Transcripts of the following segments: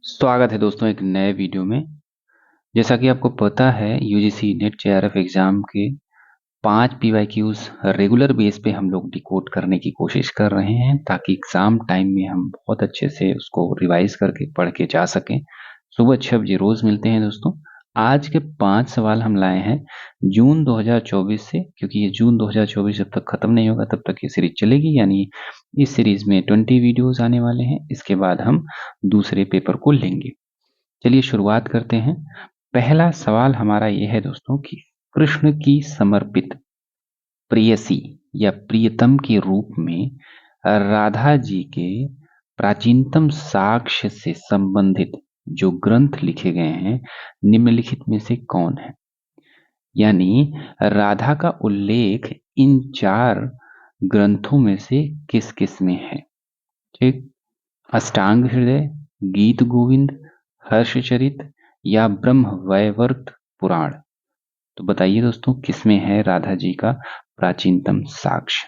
स्वागत है दोस्तों एक नए वीडियो में। जैसा कि आपको पता है यूजीसी नेट जेआरएफ एग्जाम के 5 पीवाईक्यूज रेगुलर बेस पे हम लोग डिकोड करने की कोशिश कर रहे हैं ताकि एग्जाम टाइम में हम बहुत अच्छे से उसको रिवाइज करके पढ़ के जा सकें। सुबह 6 बजे रोज मिलते हैं दोस्तों। आज के 5 सवाल हम लाए हैं जून 2024 से, क्योंकि ये जून 2024 जब तक खत्म नहीं होगा तब तक ये सीरीज चलेगी। यानी इस सीरीज में 20 वीडियोस आने वाले हैं। इसके बाद हम दूसरे पेपर को लेंगे। चलिए शुरुआत करते हैं। पहला सवाल हमारा यह है दोस्तों कि कृष्ण की समर्पित प्रेयसी या प्रियतम के रूप में राधा जी के प्राचीनतम साक्ष्य से संबंधित जो ग्रंथ लिखे गए हैं निम्नलिखित में से कौन है। यानी राधा का उल्लेख इन 4 ग्रंथों में से किस किस में है। ठीक, अष्टांग हृदय, गीत गोविंद, हर्षचरित या ब्रह्म वैवर्त पुराण। तो बताइए दोस्तों किसमें है राधा जी का प्राचीनतम साक्ष्य।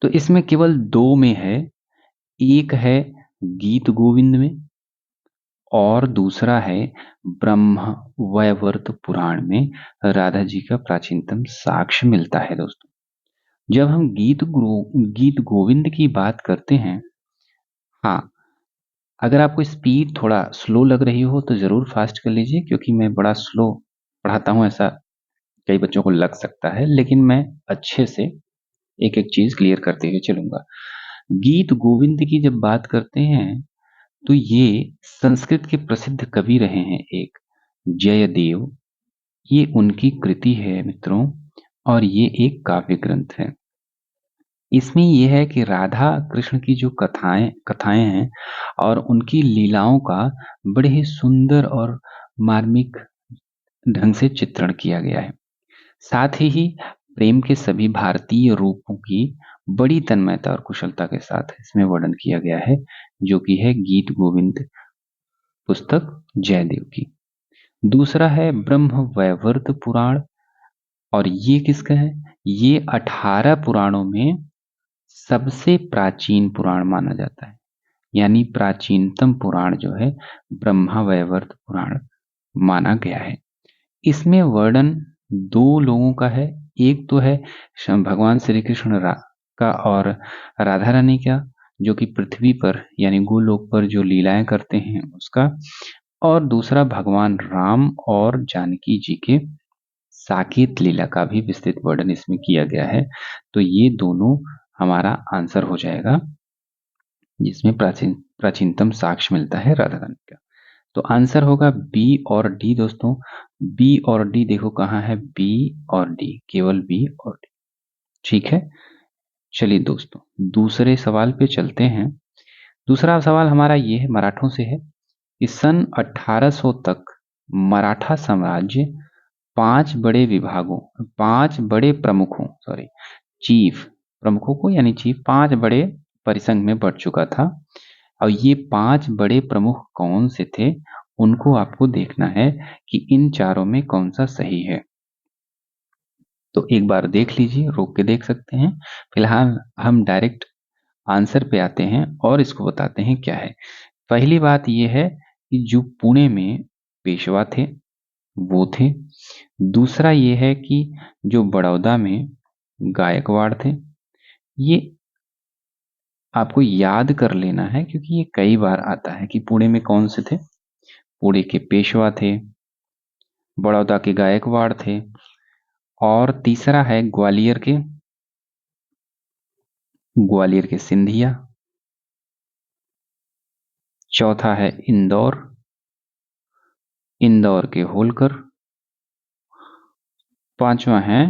तो इसमें केवल 2 में है। एक है गीत गोविंद में और दूसरा है ब्रह्म वैवर्त पुराण में राधा जी का प्राचीनतम साक्ष्य मिलता है दोस्तों। जब हम गीत गोविंद की बात करते हैं, हाँ, अगर आपको स्पीड थोड़ा स्लो लग रही हो तो जरूर फास्ट कर लीजिए, क्योंकि मैं बड़ा स्लो पढ़ाता हूं, ऐसा कई बच्चों को लग सकता है, लेकिन मैं अच्छे से एक एक चीज क्लियर करते हुए चलूंगा। गीत गोविंद की जब बात करते हैं तो ये संस्कृत के प्रसिद्ध कवि रहे हैं एक जयदेव। ये उनकी कृति है मित्रों, और ये एक काव्य ग्रंथ है। इसमें यह है कि राधा कृष्ण की जो कथाएं हैं और उनकी लीलाओं का बड़े ही सुंदर और मार्मिक ढंग से चित्रण किया गया है। साथ ही प्रेम के सभी भारतीय रूपों की बड़ी तन्मयता और कुशलता के साथ इसमें वर्णन किया गया है, जो कि है गीत गोविंद पुस्तक जयदेव की। दूसरा है ब्रह्म वैवर्त पुराण, और ये किसका है? ये 18 पुराणों में सबसे प्राचीन पुराण माना जाता है। यानी प्राचीनतम पुराण जो है ब्रह्मा वैवर्त पुराण माना गया है। इसमें वर्णन 2 लोगों का है। एक तो है भगवान श्री कृष्ण का और राधा रानी का, जो कि पृथ्वी पर यानी गोलोक पर जो लीलाएं करते हैं उसका। और दूसरा भगवान राम और जानकी जी के साकेत लीला का भी विस्तृत वर्णन इसमें किया गया है। तो ये दोनों हमारा आंसर हो जाएगा, जिसमें प्राचीनतम साक्ष्य मिलता है राधा रानी का। तो आंसर होगा बी और डी दोस्तों। बी और डी देखो कहाँ है, बी और डी, केवल बी और डी। ठीक है, चलिए दोस्तों दूसरे सवाल पे चलते हैं। दूसरा सवाल हमारा ये है, मराठों से है कि सन 1800 तक मराठा साम्राज्य 5 बड़े प्रमुखों चीफ प्रमुखों को यानी चीफ 5 बड़े परिसंघ में बढ़ चुका था। और ये 5 बड़े प्रमुख कौन से थे, उनको आपको देखना है कि इन चारों में कौन सा सही है। तो एक बार देख लीजिए, रोक के देख सकते हैं। फिलहाल हम डायरेक्ट आंसर पे आते हैं और इसको बताते हैं क्या है। पहली बात यह है कि जो पुणे में पेशवा थे वो थे। दूसरा ये है कि जो बड़ौदा में गायकवाड़ थे। ये आपको याद कर लेना है, क्योंकि ये कई बार आता है कि पुणे में कौन से थे। पुणे के पेशवा थे, बड़ौदा के गायकवाड़ थे, और तीसरा है ग्वालियर के सिंधिया। चौथा है इंदौर के होलकर। पांचवा है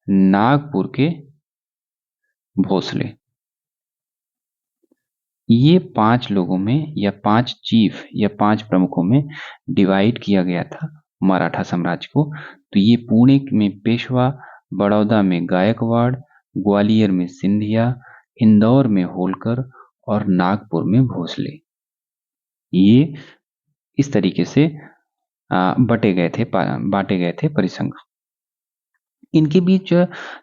नागपुर के भोसले। ये 5 लोगों में या 5 चीफ या 5 प्रमुखों में डिवाइड किया गया था मराठा साम्राज्य को। तो ये पुणे में पेशवा, बड़ौदा में गायकवाड़, ग्वालियर में सिंधिया, इंदौर में होलकर और नागपुर में भोसले, ये इस तरीके से बांटे गए थे परिसंघ। इनके बीच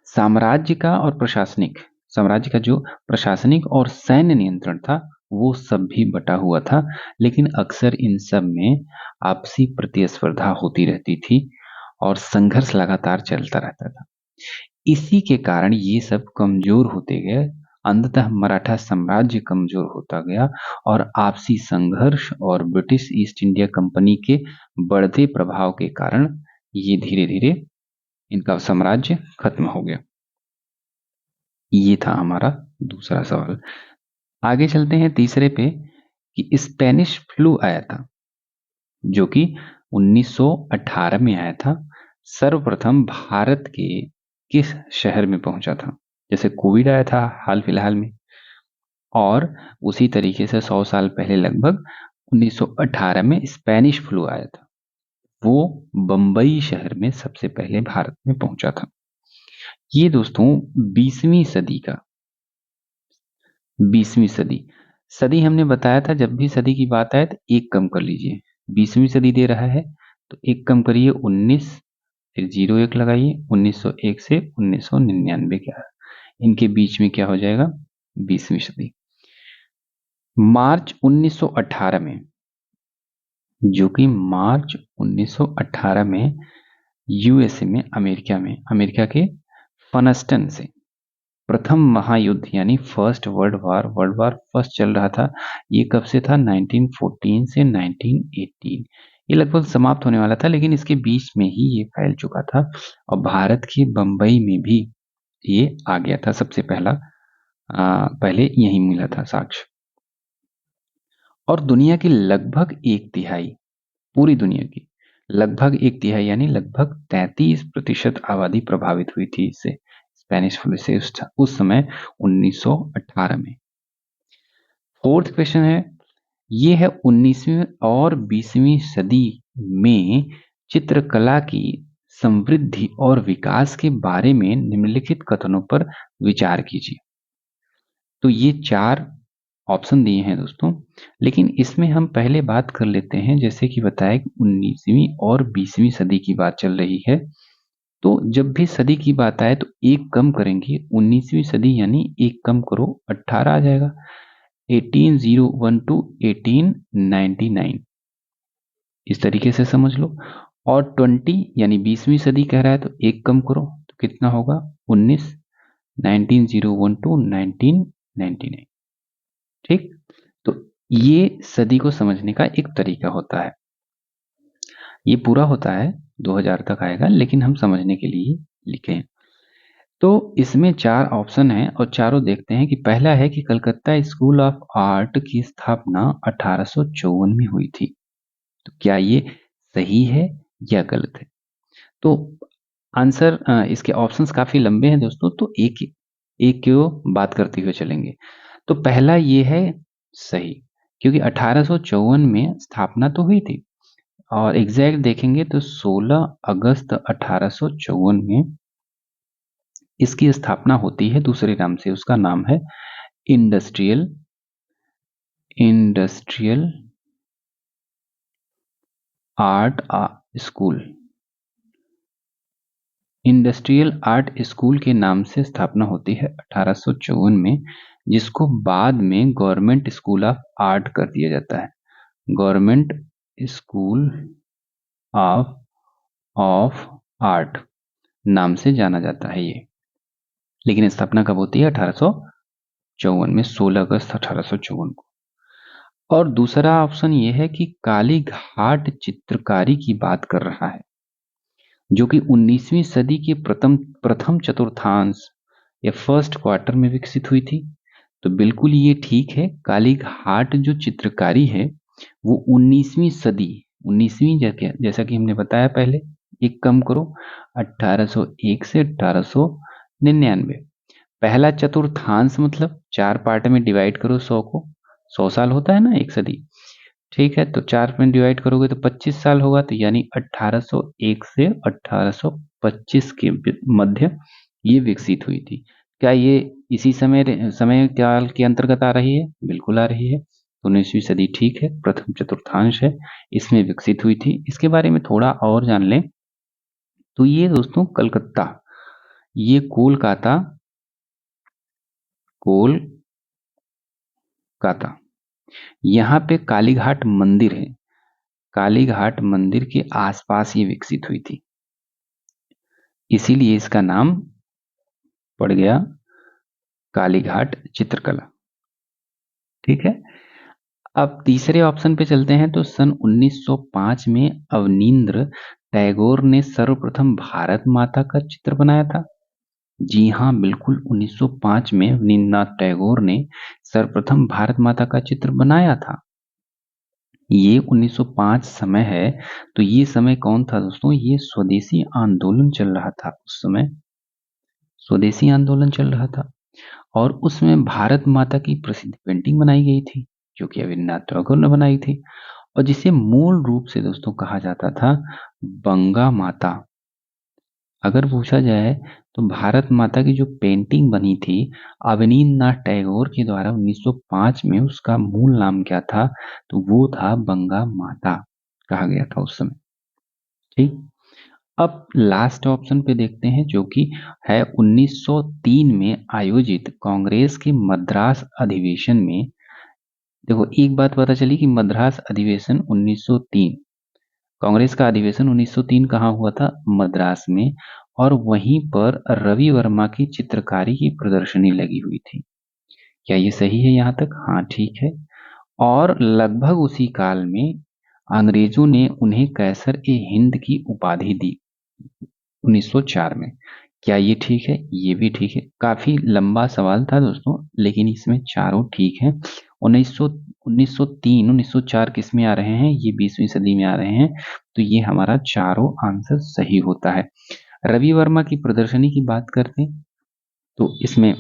साम्राज्य का जो प्रशासनिक और सैन्य नियंत्रण था वो सब भी बटा हुआ था, लेकिन अक्सर इन सब में आपसी प्रतिस्पर्धा होती रहती थी और संघर्ष लगातार चलता रहता था। इसी के कारण ये सब कमजोर होते गए। अंततः मराठा साम्राज्य कमजोर होता गया और आपसी संघर्ष और ब्रिटिश ईस्ट इंडिया कंपनी के बढ़ते प्रभाव के कारण ये धीरे धीरे इनका साम्राज्य खत्म हो गया। ये था हमारा दूसरा सवाल। आगे चलते हैं तीसरे पे कि स्पेनिश फ्लू आया था जो कि 1918 में आया था। सर्वप्रथम भारत के किस शहर में पहुंचा था? जैसे कोविड आया था हाल फिलहाल में, और उसी तरीके से 100 साल पहले लगभग 1918 में स्पेनिश फ्लू आया था। वो बंबई शहर में सबसे पहले भारत में पहुंचा था। ये दोस्तों 20वीं सदी का 20वीं सदी सदी हमने बताया था, जब भी सदी की बात आए तो एक कम कर लीजिए। 20वीं सदी दे रहा है तो एक कम करिए 19, फिर 01 लगाइए। 1901 से 1999 क्या है, इनके बीच में क्या हो जाएगा? 20वीं सदी। मार्च 1918 में, जो कि मार्च 1918 में यूएसए में, अमेरिका के फनस्टन से प्रथम महायुद्ध यानी फर्स्ट वर्ल्ड वार फर्स्ट चल रहा था। ये कब से था? 1914 से 1918। ये लगभग समाप्त होने वाला था, लेकिन इसके बीच में ही ये फैल चुका था और भारत के बंबई में भी ये आ गया था। सबसे पहले यही मिला था साक्ष्य। और दुनिया की लगभग एक तिहाई, पूरी दुनिया की लगभग एक तिहाई यानी लगभग 33% आबादी प्रभावित हुई थी इससे, स्पेनिश फ्लू से उस समय 1918 में। फोर्थ क्वेश्चन है, ये है 19वीं और 20वीं सदी में चित्रकला की समृद्धि और विकास के बारे में निम्नलिखित कथनों पर विचार कीजिए। तो ये 4 ऑप्शन दिए हैं दोस्तों, लेकिन इसमें हम पहले बात कर लेते हैं। जैसे कि बताया कि 19वीं और 20वीं सदी की बात चल रही है, तो जब भी सदी की बात आए तो एक कम करेंगे। 19वीं सदी यानी एक कम करो 18 आ जाएगा। 1801 टू 1899 इस तरीके से समझ लो। और 20 यानी 20वीं सदी कह रहा है तो एक कम करो तो कितना होगा? 19। 1901 टू 1999। ठीक, तो ये सदी को समझने का एक तरीका होता है। ये पूरा होता है 2000 तक आएगा, लेकिन हम समझने के लिए लिखे हैं। तो इसमें 4 ऑप्शन हैं और चारों देखते हैं कि पहला है कि कलकत्ता स्कूल ऑफ आर्ट की स्थापना 1854 में हुई थी। तो क्या ये सही है या गलत है? तो आंसर, इसके ऑप्शंस काफी लंबे हैं दोस्तों, तो एक एक को बात करते हुए चलेंगे। तो पहला ये है सही, क्योंकि 1854 में स्थापना तो हुई थी और एग्जैक्ट देखेंगे तो 16 अगस्त 1854 में इसकी स्थापना होती है। दूसरे नाम से उसका नाम है industrial industrial art school. Industrial art school के नाम से स्थापना होती है 1854 में, जिसको बाद में गवर्नमेंट स्कूल ऑफ आर्ट कर दिया जाता है। Government school of of art नाम से जाना जाता है ये। लेकिन स्थापना कब होती है? 1854 में, 16 अगस्त 1854 को। और दूसरा ऑप्शन ये है कि काली घाट चित्रकारी की बात कर रहा है, जो कि 19वीं सदी के प्रथम चतुर्थांश या फर्स्ट क्वार्टर में विकसित हुई थी। तो बिल्कुल ये ठीक है। काली घाट जो चित्रकारी है वो 19वीं सदी, 19वीं जैसा कि हमने बताया पहले, एक कम करो 1801 से 1899। पहला चतुर्थांश मतलब 4 पार्ट में डिवाइड करो 100 को, 100 साल होता है ना एक सदी। ठीक है, तो 4 में डिवाइड करोगे तो 25 साल होगा। तो यानी 1801 से 1825 के मध्य ये विकसित हुई थी। क्या ये इसी समय काल के अंतर्गत आ रही है? बिल्कुल आ रही है। 19वीं सदी ठीक है, प्रथम चतुर्थांश है, इसमें विकसित हुई थी। इसके बारे में थोड़ा और जान लें तो ये दोस्तों कलकत्ता, ये कोलकाता यहाँ पे कालीघाट मंदिर है, कालीघाट मंदिर के आसपास ये विकसित हुई थी, इसीलिए इसका नाम पड़ गया कालीघाट चित्रकला। ठीक है, अब तीसरे ऑप्शन पे चलते हैं। तो सन 1905 में अवनींद्र टैगोर ने सर्वप्रथम भारत माता का चित्र बनाया था। जी हाँ, बिल्कुल, 1905 में अवनींद्रनाथ टैगोर ने सर्वप्रथम भारत माता का चित्र बनाया था। ये 1905 समय है, तो ये समय कौन था दोस्तों? ये स्वदेशी आंदोलन चल रहा था उस समय, स्वदेशी आंदोलन चल रहा था, और उसमें भारत माता की प्रसिद्ध पेंटिंग बनाई गई थी, जो कि अविनाश टैगोर ने बनाई थी, और जिसे मूल रूप से दोस्तों कहा जाता था बंगा माता। अगर पूछा जाए तो भारत माता की जो पेंटिंग बनी थी अवनींद्रनाथ टैगोर के द्वारा 1905 में, उसका मूल नाम क्या था? तो वो था बंगा माता, कहा गया था उस समय। ठीक, अब लास्ट ऑप्शन पे देखते हैं, जो कि है 1903 में आयोजित कांग्रेस के मद्रास अधिवेशन में। देखो, एक बात पता चली कि मद्रास अधिवेशन 1903, कांग्रेस का अधिवेशन 1903 कहाँ हुआ था? मद्रास में, और वहीं पर रवि वर्मा की चित्रकारी की प्रदर्शनी लगी हुई थी। क्या ये सही है यहाँ तक? हाँ, ठीक है। और लगभग उसी काल में अंग्रेजों ने उन्हें कैसर ए हिंद की उपाधि दी 1904 में। क्या ये ठीक है? ये भी ठीक है। काफी लंबा सवाल था दोस्तों, लेकिन इसमें चारों ठीक है। 1903 1904 किस में आ रहे हैं? ये 20वीं सदी में आ रहे हैं, तो ये हमारा चारों आंसर सही होता है। रवि वर्मा की प्रदर्शनी की बात करते हैं, तो इसमें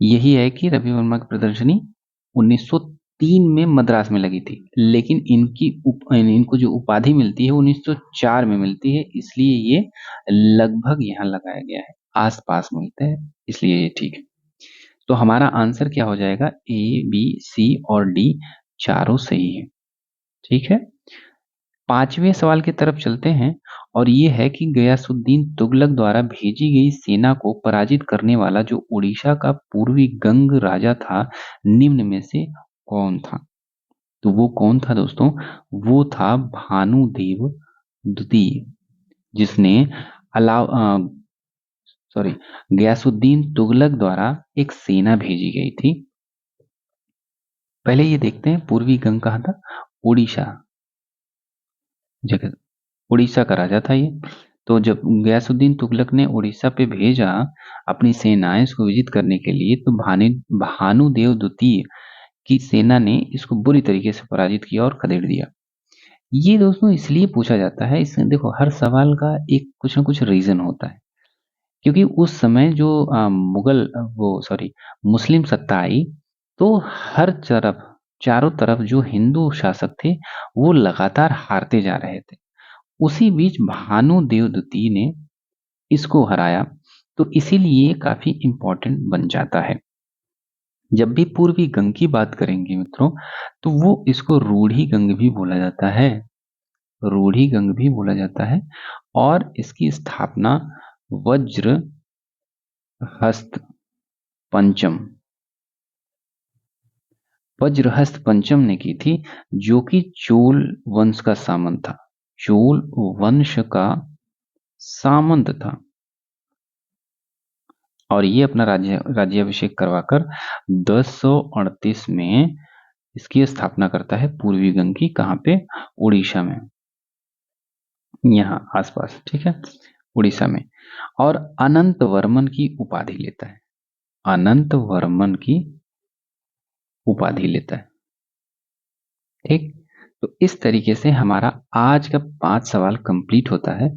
यही है कि रवि वर्मा की प्रदर्शनी 1903 में मद्रास में लगी थी, लेकिन इनको जो उपाधि मिलती है 1904 में मिलती है, इसलिए ये लगभग यहाँ लगाया गया है, आसपास मिलता है, इसलिए ये ठीक है। तो हमारा आंसर क्या हो जाएगा? ए, बी, सी और डी चारों सही है। ठीक है, पांचवें सवाल की तरफ चलते हैं, और ये है कि गयासुद्दीन तुगलक द्वारा भेजी गई सेना को पराजित करने वाला जो उड़ीसा का पूर्वी गंग राजा था, निम्न में से कौन था? तो वो कौन था दोस्तों? वो था भानुदेव द्वितीय, जिसने अलाव सॉरी गयासुद्दीन तुगलक द्वारा एक सेना भेजी गई थी। पहले ये देखते हैं, पूर्वी गंग कहाँ था? उड़ीसा, जगह उड़ीसा का राजा था ये। तो जब गयासुद्दीन तुगलक ने उड़ीसा पे भेजा अपनी सेनाएं इसको विजित करने के लिए, तो भानुदेव द्वितीय की सेना ने इसको बुरी तरीके से पराजित किया और खदेड़ दिया। ये दोस्तों इसलिए पूछा जाता है, इसमें देखो हर सवाल का एक कुछ ना कुछ रीजन होता है, क्योंकि उस समय जो मुगल वो सॉरी मुस्लिम सत्ता आई, तो हर तरफ चारों तरफ जो हिंदू शासक थे वो लगातार हारते जा रहे थे। उसी बीच भानुदेव द्वितीय ने इसको हराया, तो इसीलिए काफी इंपॉर्टेंट बन जाता है। जब भी पूर्वी गंग की बात करेंगे मित्रों, तो वो इसको रूढ़ी गंग भी बोला जाता है, रूढ़ी गंग भी बोला जाता है, और इसकी स्थापना वज्र हस्त पंचम वज्रहस्त पंचम ने की थी, जो कि चोल वंश का सामंत था, चोल वंश का सामंत था, और ये अपना राज्याभिषेक करवाकर 1038 में इसकी स्थापना करता है पूर्वी गंग की। कहाँ पे? उड़ीसा में, यहाँ आसपास। ठीक है, उड़ीसा में, और अनंत वर्मन की उपाधि लेता है, अनंत वर्मन की उपाधि लेता है। ठीक, तो इस तरीके से हमारा आज का 5 सवाल कंप्लीट होता है।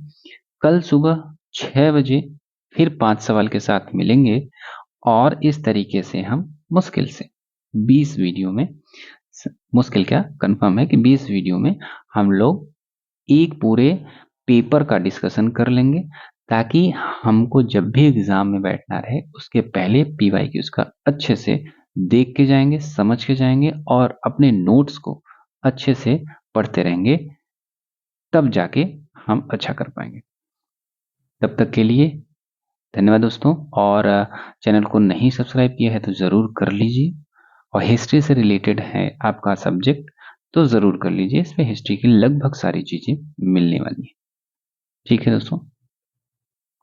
कल सुबह 6 बजे फिर 5 सवाल के साथ मिलेंगे, और इस तरीके से हम मुश्किल से 20 वीडियो में, मुश्किल क्या कंफर्म है कि 20 वीडियो में हम लोग एक पूरे पेपर का डिस्कशन कर लेंगे, ताकि हमको जब भी एग्जाम में बैठना रहे उसके पहले पीवाईक्यूज का अच्छे से देख के जाएंगे, समझ के जाएंगे, और अपने नोट्स को अच्छे से पढ़ते रहेंगे, तब जाके हम अच्छा कर पाएंगे। तब तक के लिए धन्यवाद दोस्तों, और चैनल को नहीं सब्सक्राइब किया है तो ज़रूर कर लीजिए, और हिस्ट्री से रिलेटेड है आपका सब्जेक्ट तो ज़रूर कर लीजिए, इसमें हिस्ट्री की लगभग सारी चीज़ें मिलने वाली हैं। ठीक है दोस्तों।